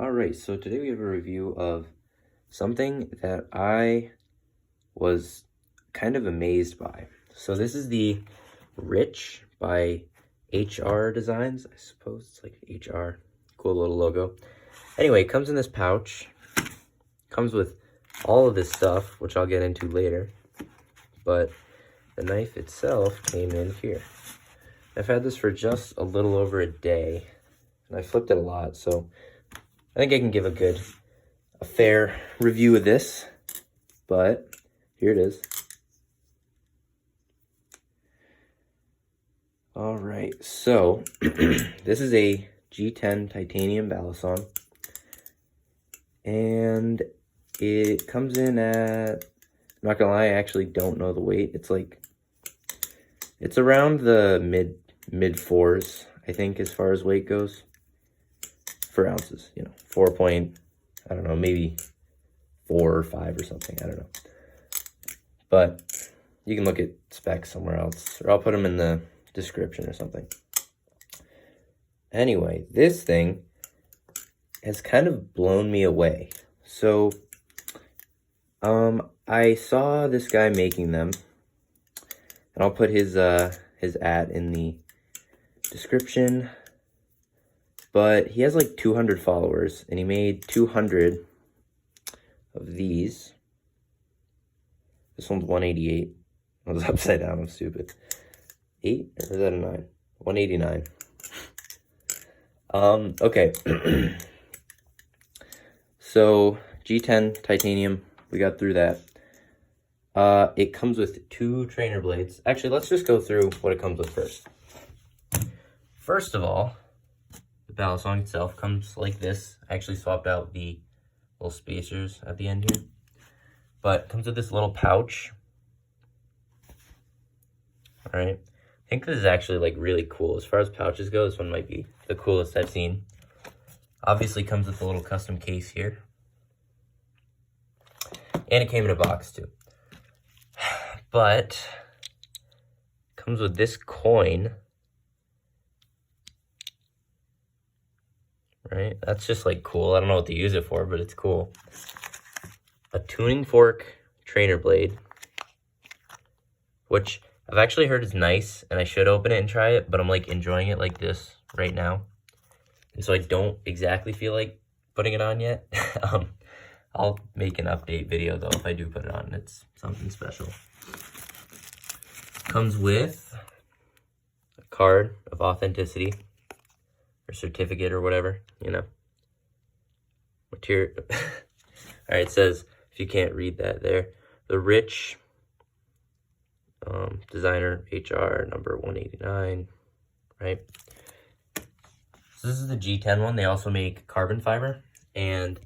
Alright, so today we have a review of something that I was kind of amazed by. So this is the Rich by HR Designs. I suppose it's like HR. Cool little logo. Anyway, it comes in this pouch. Comes with all of this stuff, which I'll get into later. But the knife itself came in here. I've had this for just a little over a day. And I flipped it a lot, so I think I can give a fair review of this, but here it is. All right, so this is a G10 titanium Balisong, and it comes in at, I'm not gonna lie, I actually don't know the weight. It's around the mid fours, I think, as far as weight goes. For ounces, 4 point, I don't know, maybe 4 or 5 or something, I don't know. But you can look at specs somewhere else, or I'll put them in the description or something. Anyway, this thing has kind of blown me away. So, I saw this guy making them, and I'll put his ad in the description. But he has like 200 followers, and he made 200 of these. This one's 188. I was upside down, I'm stupid. 8? Or is that a 9? 189. Okay. So, G10 titanium, we got through that. It comes with 2 trainer blades. Actually, let's just go through what it comes with first. First of all, Balisong itself comes like this. I actually swapped out the little spacers at the end here. But it comes with this little pouch. Alright. I think this is actually like really cool. As far as pouches go, this one might be the coolest I've seen. Obviously comes with a little custom case here. And it came in a box too. But comes with this coin. Right, that's just like cool. I don't know what to use it for, but it's cool. A tuning fork trainer blade, which I've actually heard is nice, and I should open it and try it, but I'm like enjoying it like this right now. And so I don't exactly feel like putting it on yet. I'll make an update video though if I do put it on. It's something special. Comes with a card of authenticity, or certificate or whatever, Material. All right, it says, if you can't read that there, the Rich designer HR number 189, right? So this is the G10 one. They also make carbon fiber, and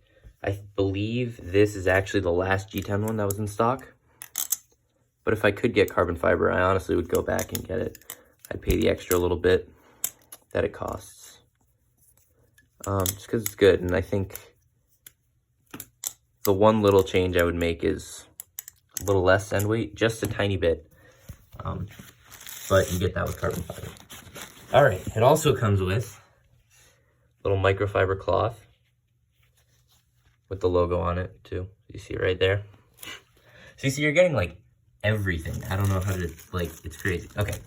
I believe this is actually the last G10 one that was in stock. But if I could get carbon fiber, I honestly would go back and get it. I'd pay the extra little bit that it costs. Just because it's good, and I think the one little change I would make is a little less end weight, just a tiny bit, but you get that with carbon fiber. All right, it also comes with a little microfiber cloth with the logo on it too. You see it right there. So you see, you're getting like everything. I don't know how to, it's crazy. Okay.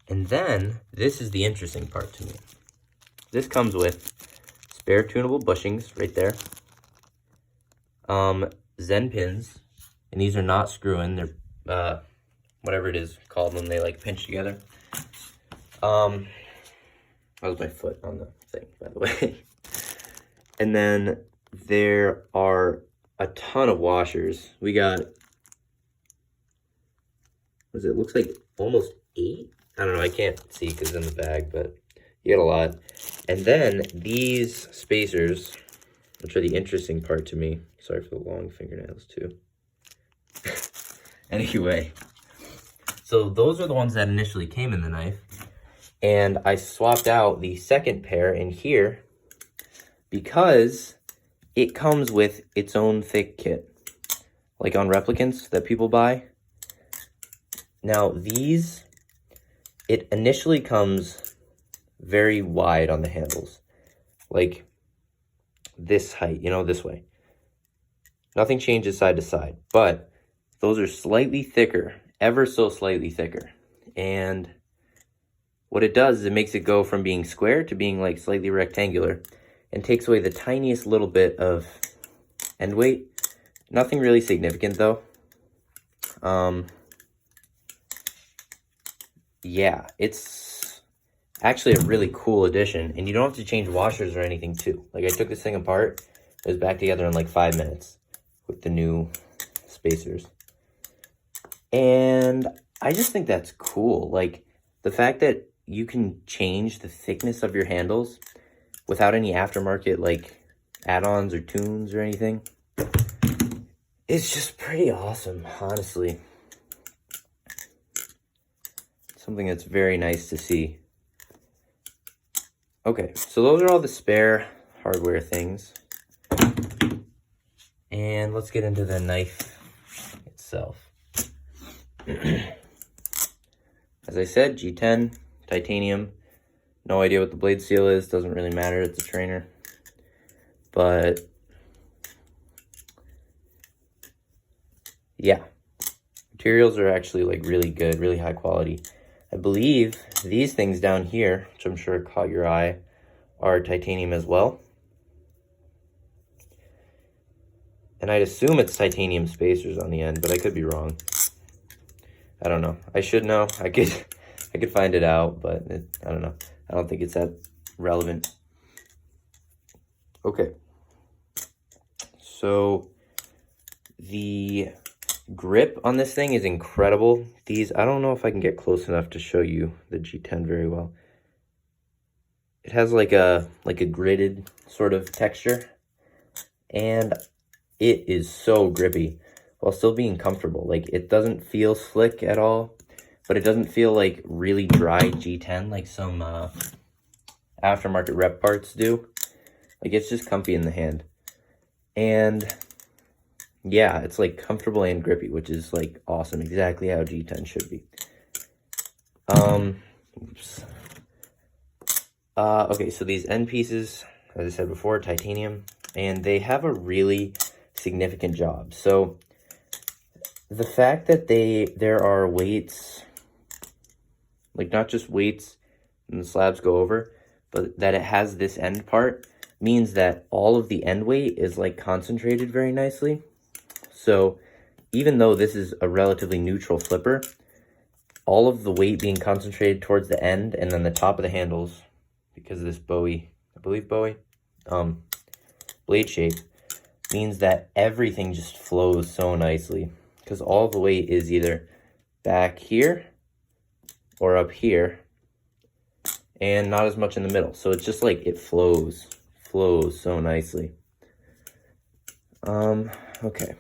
And then this is the interesting part to me. This comes with spare tunable bushings right there. Zen pins, and these are not screw-in. They're whatever it is called when they like pinch together. That was my foot on the thing, by the way. And then there are a ton of washers. We got, it looks like almost 8. I don't know. I can't see because it's in the bag, but you get a lot. And then these spacers, which are the interesting part to me. Sorry for the long fingernails too. Anyway, so those are the ones that initially came in the knife. And I swapped out the second pair in here because it comes with its own thick kit. Like on replicants that people buy. Now these, it initially comes very wide on the handles. Like this height, you know, this way. Nothing changes side to side, but those are slightly thicker, ever so slightly thicker. And what it does is it makes it go from being square to being like slightly rectangular and takes away the tiniest little bit of end weight. Nothing really significant though. Yeah, it's actually a really cool addition, and you don't have to change washers or anything too. Like, I took this thing apart, it was back together in like 5 minutes with the new spacers. And I just think that's cool. Like, the fact that you can change the thickness of your handles without any aftermarket like add-ons or tunes or anything, it's just pretty awesome, honestly. Something that's very nice to see. Okay, so those are all the spare hardware things. And let's get into the knife itself. As I said, G10, titanium. No idea what the blade seal is, doesn't really matter, it's a trainer. But yeah, materials are actually like really good, really high quality. I believe these things down here, which I'm sure caught your eye, are titanium as well. And I'd assume it's titanium spacers on the end, but I could be wrong. I don't know. I should know. I could find it out, but I don't know. I don't think it's that relevant. Okay. So the grip on this thing is incredible. These, I don't know if I can get close enough to show you the G10 very well. It has like a gridded sort of texture, and it is so grippy while still being comfortable. Like, it doesn't feel slick at all, but it doesn't feel like really dry G10 like some aftermarket rep parts do. Like, it's just comfy in the hand. And yeah, it's like comfortable and grippy, which is like awesome. Exactly how G10 should be. Oops. Okay, so these end pieces, as I said before, titanium, and they have a really significant job. So the fact that there are weights, like not just weights and the slabs go over, but that it has this end part means that all of the end weight is like concentrated very nicely. So even though this is a relatively neutral flipper, all of the weight being concentrated towards the end and then the top of the handles, because of this Bowie, I believe Bowie, blade shape, means that everything just flows so nicely, because all the weight is either back here or up here and not as much in the middle. So it's just like it flows so nicely. Okay.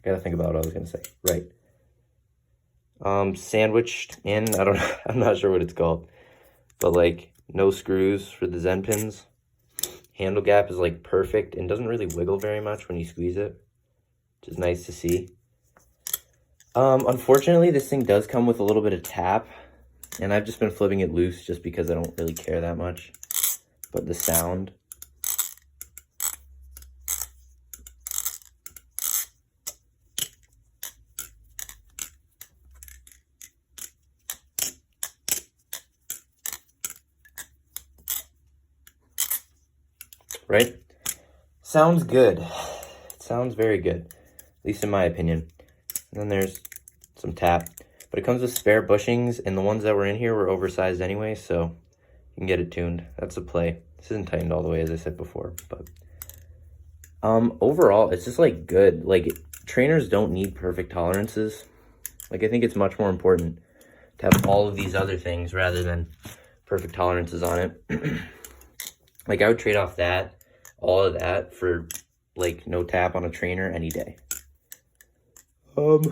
Gotta think about what I was gonna say. Right. Sandwiched in, I don't know, I'm not sure what it's called, but like no screws for the Zen pins. Handle gap is like perfect and doesn't really wiggle very much when you squeeze it, which is nice to see. Unfortunately, this thing does come with a little bit of tap, and I've just been flipping it loose just because I don't really care that much. But the sound, right? Sounds good. It sounds very good, at least in my opinion. And then there's some tap, but it comes with spare bushings, and the ones that were in here were oversized anyway, so you can get it tuned. That's a play. This isn't tightened all the way, as I said before, but overall, it's just like good. Like, trainers don't need perfect tolerances. Like, I think it's much more important to have all of these other things rather than perfect tolerances on it. Like, I would trade off all of that for like no tap on a trainer any day. So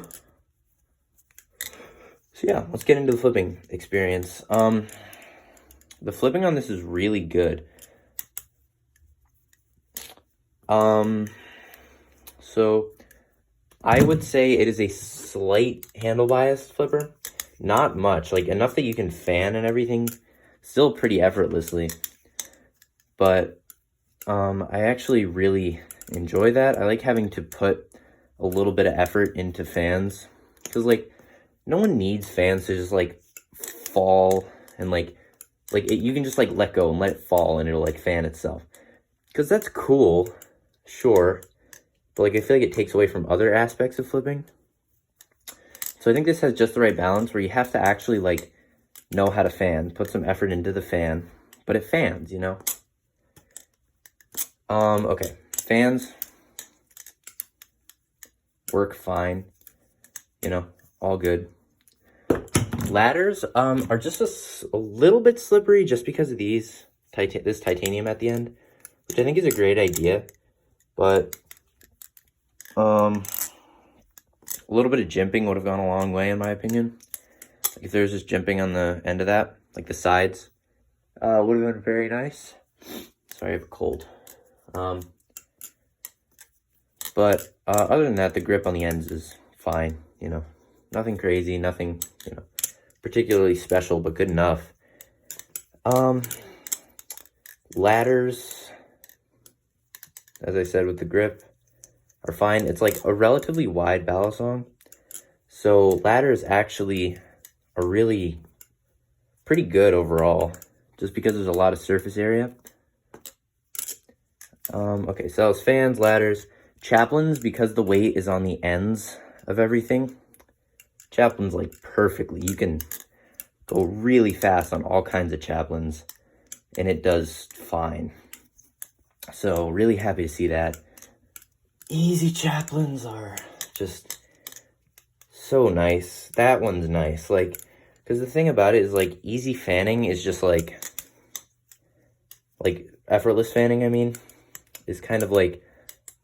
yeah, let's get into the flipping experience. The flipping on this is really good. So I would say it is a slight handle biased flipper. Not much, like enough that you can fan and everything still pretty effortlessly. but I actually really enjoy that. I like having to put a little bit of effort into fans, because like no one needs fans to just like fall and you can just like let go and let it fall and it'll like fan itself, because that's cool, sure, but like I feel like it takes away from other aspects of flipping. So I think this has just the right balance where you have to actually like know how to fan, put some effort into the fan, but it fans, you know? Okay, fans work fine, you know, all good. Ladders are just a little bit slippery just because of this titanium at the end, which I think is a great idea, but a little bit of jimping would have gone a long way in my opinion. Like if there's just jimping on the end of that, like the sides, would have been very nice. Sorry, I have a cold. But other than that, the grip on the ends is fine, you know. Nothing crazy, nothing, you know, particularly special, but good enough. Ladders, as I said, with the grip, are fine. It's like a relatively wide Balisong, so ladders actually are really pretty good overall, just because there's a lot of surface area. Okay, so it's fans, ladders, chaplains, because the weight is on the ends of everything. Chaplains like perfectly. You can go really fast on all kinds of chaplains, and it does fine. So really happy to see that. Easy chaplains are just so nice. That one's nice. Like, because the thing about it is like easy fanning is just like effortless fanning, I mean, is kind of like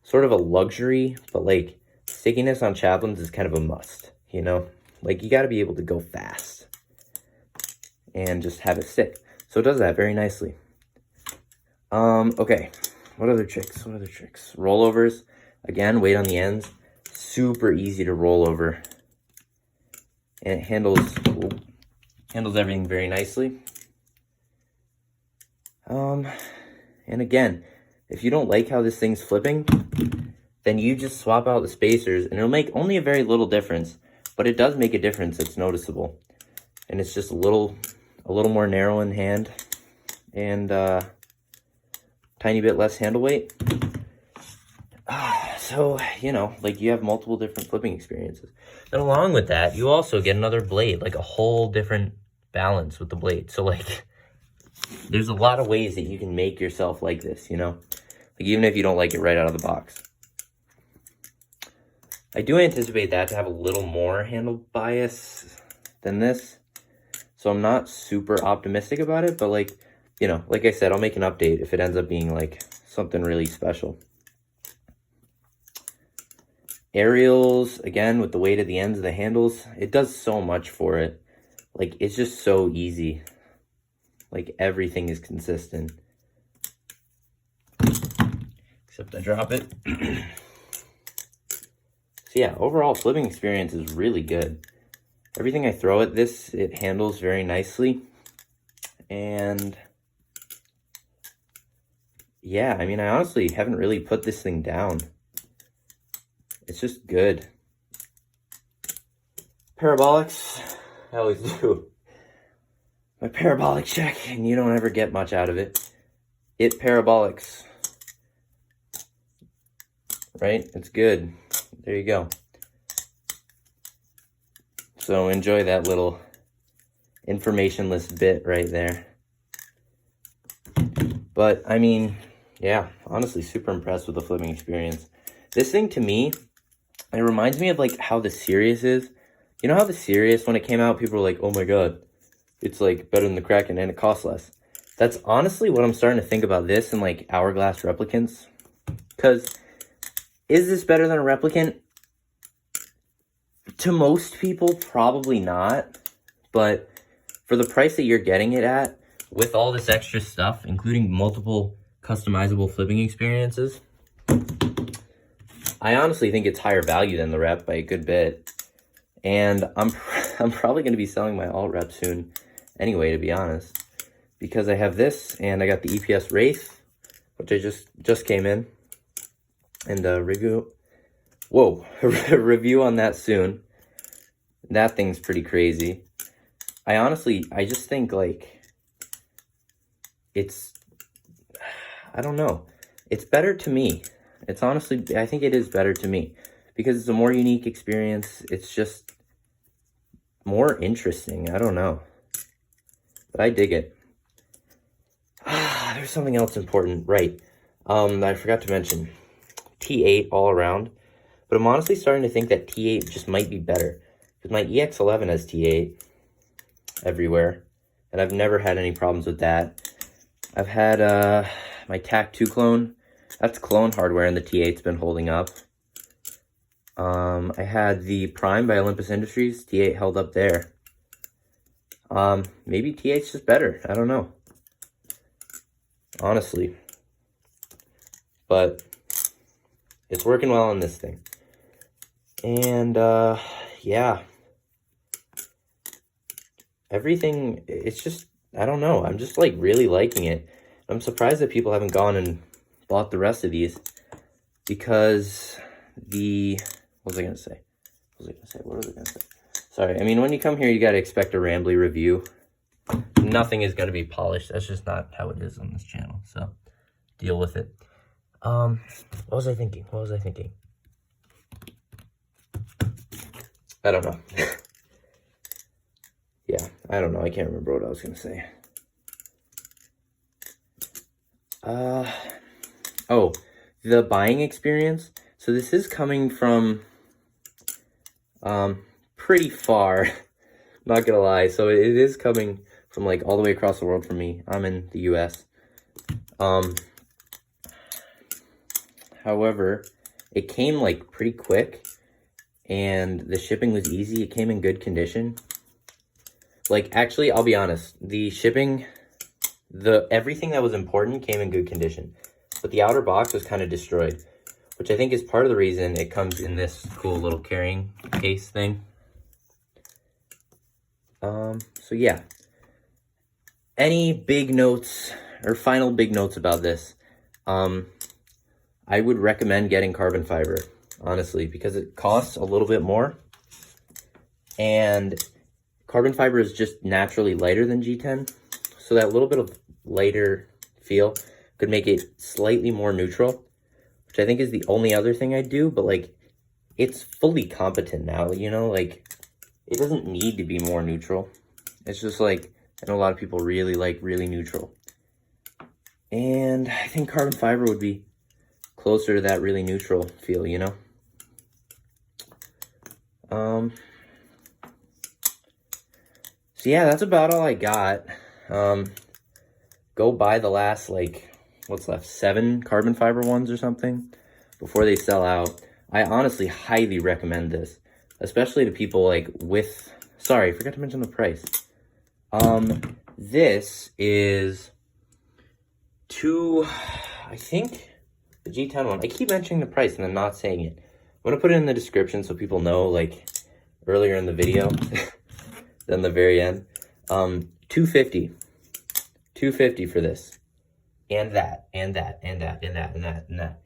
sort of a luxury, but like stickiness on chaplains is kind of a must, you know? Like you got to be able to go fast and just have it stick. So it does that very nicely. Okay, what other tricks? Rollovers, again, weight on the ends, super easy to roll over, and it handles everything very nicely. And again, if you don't like how this thing's flipping, then you just swap out the spacers and it'll make only a very little difference, but it does make a difference. It's noticeable, and it's just a little more narrow in hand, and tiny bit less handle weight. So, you know, like you have multiple different flipping experiences. And along with that, you also get another blade, like a whole different balance with the blade. So like, there's a lot of ways that you can make yourself like this, you know? Like even if you don't like it right out of the box. I do anticipate that to have a little more handle bias than this. So I'm not super optimistic about it, but like, you know, like I said, I'll make an update if it ends up being like something really special. Aerials, again, with the weight at the ends of the handles, it does so much for it. Like, it's just so easy. Like, everything is consistent. Except I drop it. So yeah, overall flipping experience is really good. Everything I throw at this, it handles very nicely. And yeah, I mean, I honestly haven't really put this thing down. It's just good. Parabolics, I always do my parabolic check, and you don't ever get much out of it. It parabolics, right? It's good. There you go. So enjoy that little informationless bit right there. But I mean, yeah, honestly, super impressed with the flipping experience. This thing to me, it reminds me of like how the Sirius is. You know how the Sirius, when it came out, people were like, oh my god, it's like better than the Kraken and it costs less. That's honestly what I'm starting to think about this and like hourglass replicants. Because is this better than a replicant? To most people, probably not. But for the price that you're getting it at, with all this extra stuff, including multiple customizable flipping experiences, I honestly think it's higher value than the rep by a good bit. And I'm probably going to be selling my alt rep soon anyway, to be honest. Because I have this, and I got the EPS Wraith, which I just came in, and review. Whoa, review on that soon. That thing's pretty crazy. I just think like I don't know. It's better to me. It's honestly, I think it is better to me because it's a more unique experience. It's just more interesting. I don't know, but I dig it. There's something else important, right? I forgot to mention T8 all around, but I'm honestly starting to think that T8 just might be better because my EX11 has T8 everywhere, and I've never had any problems with that. I've had my TAC2 clone. That's clone hardware, and the T8's been holding up. I had the Prime by Olympus Industries. T8 held up there. Maybe T8's just better. I don't know. Honestly. But it's working well on this thing. And, yeah. Everything, it's just, I don't know. I'm just, like, really liking it. I'm surprised that people haven't gone and bought the rest of these. Because what was I going to say? What was I going to say? Sorry. I mean, when you come here, you got to expect a rambly review. Nothing is going to be polished. That's just not how it is on this channel. So, deal with it. What was I thinking? I don't know. Yeah, I don't know. I can't remember what I was going to say. Oh, the buying experience. So this is coming from pretty far, not gonna lie. So it is coming from like all the way across the world for me. I'm in the US. However, it came like pretty quick and the shipping was easy. It came in good condition. Like, actually, I'll be honest, the shipping, everything that was important came in good condition, but the outer box was kind of destroyed, which I think is part of the reason it comes in this cool little carrying case thing. So yeah. Any big notes or final big notes about this? I would recommend getting carbon fiber, honestly, because it costs a little bit more, and carbon fiber is just naturally lighter than G10, so that little bit of lighter feel could make it slightly more neutral, which I think is the only other thing I'd do, but like, it's fully competent now, you know, like, it doesn't need to be more neutral. It's just like, I know a lot of people really like really neutral. And I think carbon fiber would be closer to that really neutral feel, you know? So yeah, that's about all I got. Go buy the last, like, what's left, 7 carbon fiber ones or something before they sell out. I honestly highly recommend this, especially to people like with, sorry, I forgot to mention the price. This is I think the G10 one. I keep mentioning the price and I'm not saying it. I'm gonna put it in the description so people know, like, earlier in the video than the very end. $250 for this, and that, and that, and that, and that, and that, and that.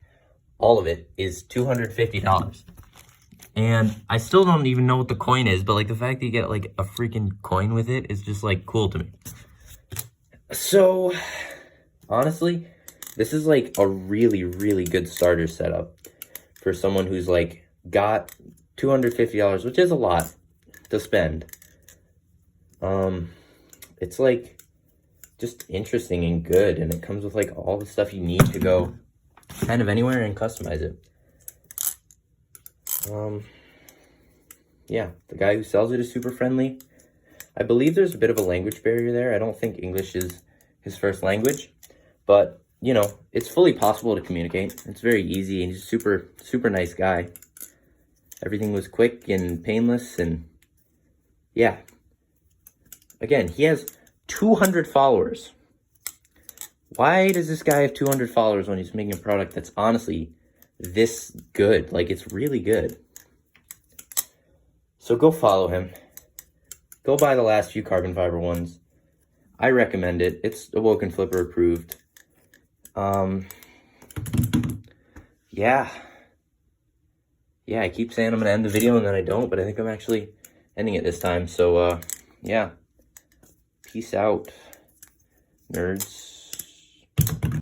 All of it is $250. And I still don't even know what the coin is, but like the fact that you get like a freaking coin with it is just like cool to me. So honestly, this is like a really, really good starter setup for someone who's like got $250, which is a lot to spend. It's like just interesting and good, and it comes with like all the stuff you need to go kind of anywhere and customize it. Yeah, the guy who sells it is super friendly. I believe there's a bit of a language barrier there. I don't think English is his first language, but you know, it's fully possible to communicate. It's very easy, and he's a super, super nice guy. Everything was quick and painless, and yeah. Again, he has 200 followers. Why does this guy have 200 followers when he's making a product that's honestly this good? Like, it's really good. So go follow him. Go buy the last few carbon fiber ones. I recommend it. It's Awoken Flipper approved. yeah. Yeah, I keep saying I'm gonna end the video and then I don't, but I think I'm actually ending it this time. So, yeah. Peace out, nerds.